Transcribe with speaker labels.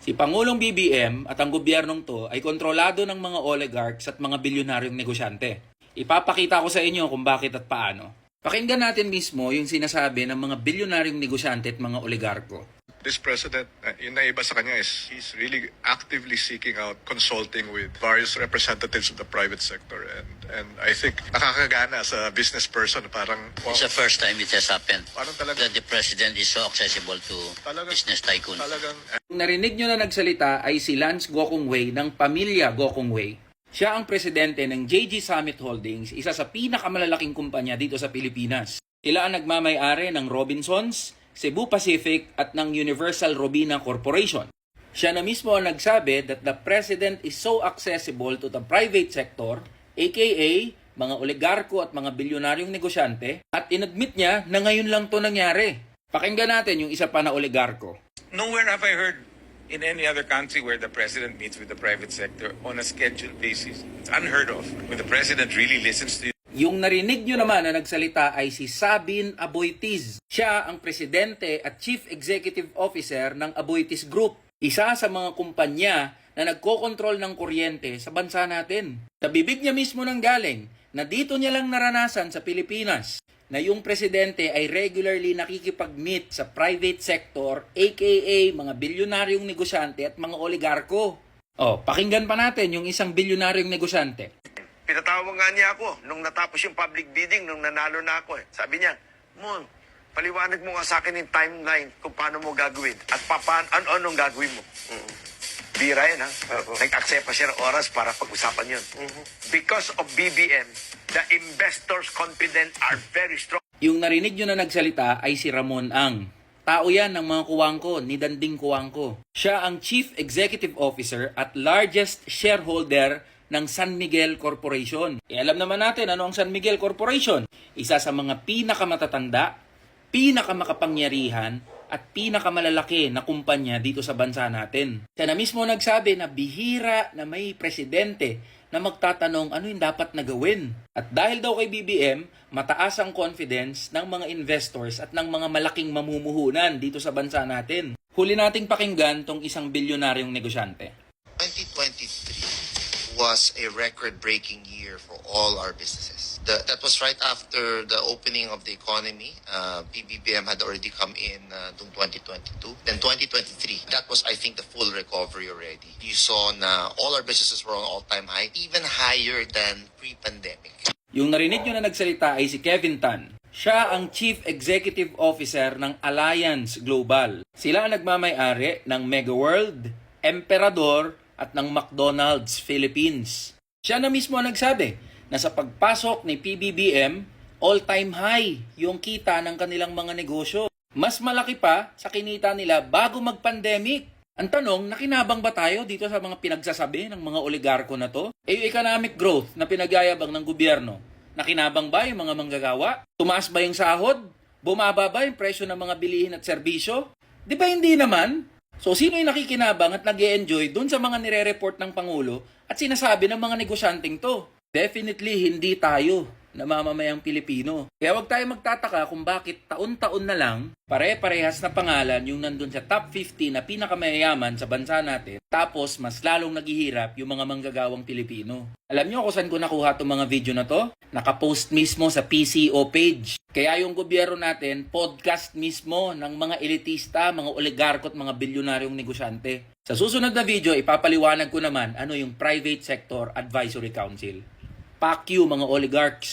Speaker 1: Si Pangulong BBM at ang gobyernong to ay kontrolado ng mga oligarchs at mga bilyonaryong negosyante. Ipapakita ko sa inyo kung bakit at paano. Pakinggan natin mismo yung sinasabi ng mga bilyonaryong negosyante at mga oligarko.
Speaker 2: This president, yung naiba sa kanya is he's really actively seeking out consulting with various representatives of the private sector. And I think nakakagana sa business person. Parang, wow,
Speaker 3: It's the first time it has happened
Speaker 2: parang talagang,
Speaker 3: that the president is so accessible to business tycoon.
Speaker 2: talagang
Speaker 1: Ang narinig nyo na nagsalita ay si Lance Gokongwei ng pamilya Gokongwei. Siya ang presidente ng JG Summit Holdings, isa sa pinakamalalaking kumpanya dito sa Pilipinas. Sila ang nagmamay-ari ng Robinsons, Cebu Pacific at ng Universal Robina Corporation. Siya na mismo ang nagsabi that the president is so accessible to the private sector, aka mga oligarko at mga bilyonaryong negosyante, at inadmit niya na ngayon lang to nangyari. Pakinggan natin yung isa pa na oligarko.
Speaker 4: Nowhere have I heard in any other country where the president meets with the private sector on a scheduled basis. It's unheard of. When the president really listens to you.
Speaker 1: Yung narinig nyo naman na nagsalita ay si Sabin Aboitiz. Siya ang presidente at chief executive officer ng Aboitiz Group, isa sa mga kumpanya na nagkokontrol ng kuryente sa bansa natin. Sa bibig niya mismo nang galing na dito niya lang naranasan sa Pilipinas na yung presidente ay regularly nakikipag-meet sa private sector, aka mga bilyonaryong negosyante at mga oligarko. Pakinggan pa natin yung isang bilyonaryong negosyante.
Speaker 5: Pinatawag nga niya ako nung natapos yung public bidding, nung nanalo na ako. Sabi niya, Mon, paliwanag mo nga sa akin yung timeline kung paano mo gagawin at anong gagawin mo. Bira yan, ha? Nag-accept pa siya ng oras para pag-usapan yun. Because of BBM, the investors' confidence are very strong.
Speaker 1: Yung narinig nyo na nagsalita ay si Ramon Ang. Tao yan ng mga kuwangko, ni Danding Kuwangko. Siya ang Chief Executive Officer at largest shareholder ng San Miguel Corporation. Alam naman natin ano ang San Miguel Corporation. Isa sa mga pinakamatatanda, pinakamakapangyarihan, at pinakamalalaki na kumpanya dito sa bansa natin. Siya na mismo nagsabi na bihira na may presidente na magtatanong ano yung dapat na gawin. At dahil daw kay BBM, mataas ang confidence ng mga investors at ng mga malaking mamumuhunan dito sa bansa natin. Huli nating pakinggan tong isang bilyonaryong negosyante.
Speaker 6: 2023 was a record-breaking year for all our businesses. That was right after the opening of the economy. PBBM had already come in noong 2022. Then 2023, that was, I think, the full recovery already. You saw na all our businesses were on all-time high, even higher than pre-pandemic.
Speaker 1: Yung narinig nyo na nagsalita ay si Kevin Tan. Siya ang Chief Executive Officer ng Alliance Global. Sila ang nagmamay-ari ng Mega World, Emperador, at ng McDonald's Philippines. Siya na mismo ang nagsabi na sa pagpasok ni PBBM, all-time high yung kita ng kanilang mga negosyo. Mas malaki pa sa kinita nila bago mag-pandemic. Ang tanong, nakinabang ba tayo dito sa mga pinagsasabi ng mga oligarko na to? Yung economic growth na pinagayabang ng gobyerno, nakinabang ba yung mga manggagawa? Tumaas ba yung sahod? Bumaba ba yung presyo ng mga bilihin at serbisyo? Di ba hindi naman? So, sino yung nakikinabang at nag-e-enjoy dun sa mga nire-report ng Pangulo at sinasabi ng mga negosyanteng to? Definitely, hindi tayo na mamamayang Pilipino. Kaya wag tayo magtataka kung bakit taon-taon na lang, pare-parehas na pangalan yung nandun sa top 50 na pinakamayayaman sa bansa natin, tapos mas lalong naghihirap yung mga manggagawang Pilipino. Alam nyo kung saan ko nakuha itong mga video na to? Nakapost mismo sa PCO page. Kaya yung gobyerno natin, podcast mismo ng mga elitista, mga oligarko at mga bilyonaryong negosyante. Sa susunod na video, ipapaliwanag ko naman ano yung Private Sector Advisory Council. Fuck you mga oligarchs!